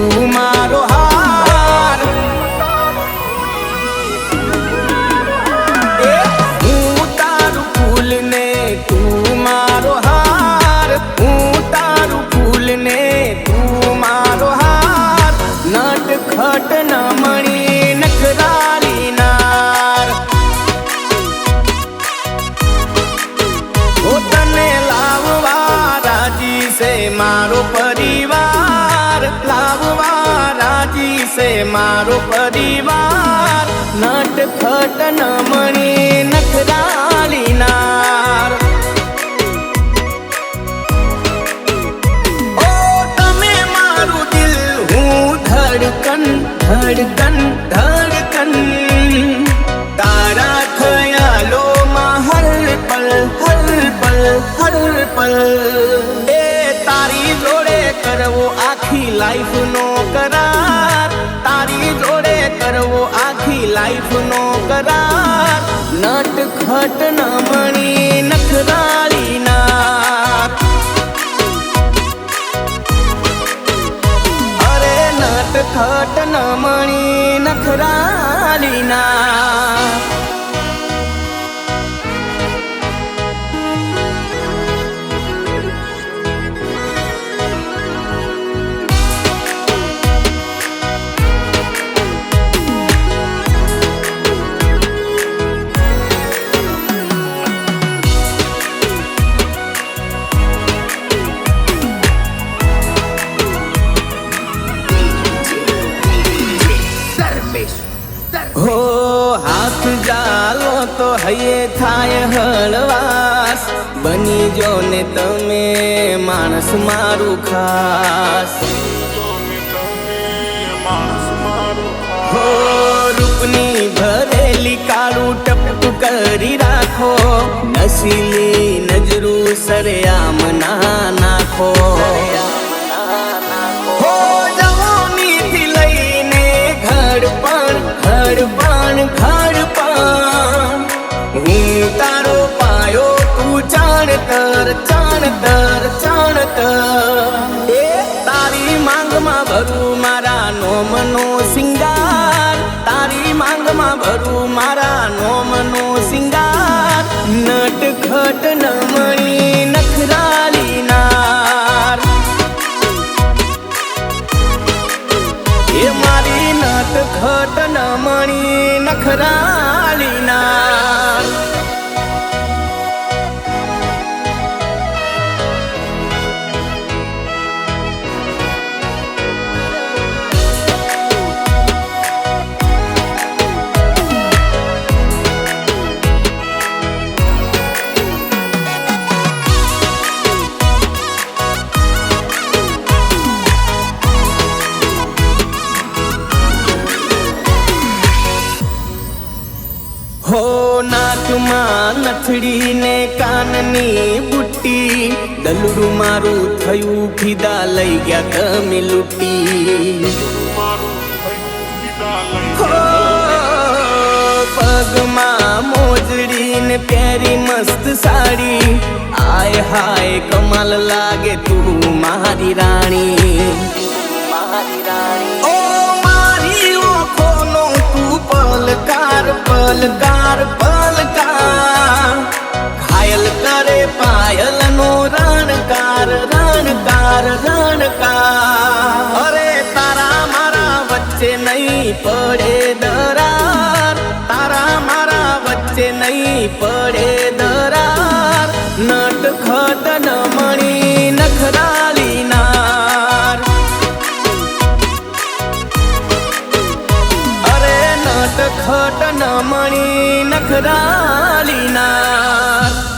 તું મારો હાર હું તારું ફૂલ ને તું મારો હાર હું તારું ફૂલ ને તું મારો હાર નટખટ નમણી નખરાલી નાર ઓ તને લાવવા રાજી છે મારો પરિવાર લાવવા રાજી છે મારો પરિવાર નટખટ નમણી નખરાલી નાર ઓ તમે મારું દિલ હું ધડકન ધડકન ધડકન તારા ખયાલોમાં હર પલ એ તારી જોડે કરવો આખી લાઈફ નો કરાર તારી જોડે કરવો આખી લાઈફ નો કરાર નટખટ નમણી નખરાલી નાર અરે નટખટ નમણી નખરાલી નાર હો હાથ જાલો તો હૈયે થાય હળવાસ બની જો ને તમે માણસ મારું ખાસ હો રૂપની ભરેલી કાળું ટપકું કરી રાખો નસીલી નજરું સરેઆમ ના નાખો ખડપણ હું તારો પાયો તું ચાણતર ચાણતર ચાણતર એ તારી માંગમાં ભરું મારા નોમનો સિંગાર તારી માંગમાં ભરું મારા નોમનો સિંગાર નટખટ નમણી નખરાલી નાર એ મારી નટખટ નમણી નખરાલી નાર હો નાકમાં નથડી ને કાનની બુટ્ટી દલડું મારું થયું ફીદા લઈ ગયા તમે લૂટી હો પગમાં મોજડી ને પહેરી મસ્ત સાડી આય હાય કમાલ લાગે તું મારી રાણી મારી રાણી ઓ મારી ઓખોનો તું પલકાર પલકાર પલકાર ઘાયલ કરે પાયલ નો રણકાર રણકાર રણકાર અરે તારા મારા વચ્ચે નહીં પડે દરાર તારા મારા વચ્ચે નહીં પડે દરાર નટખટ નમણી નખરાલી નાર અરે નટખટ નમણી નખરાલી નાર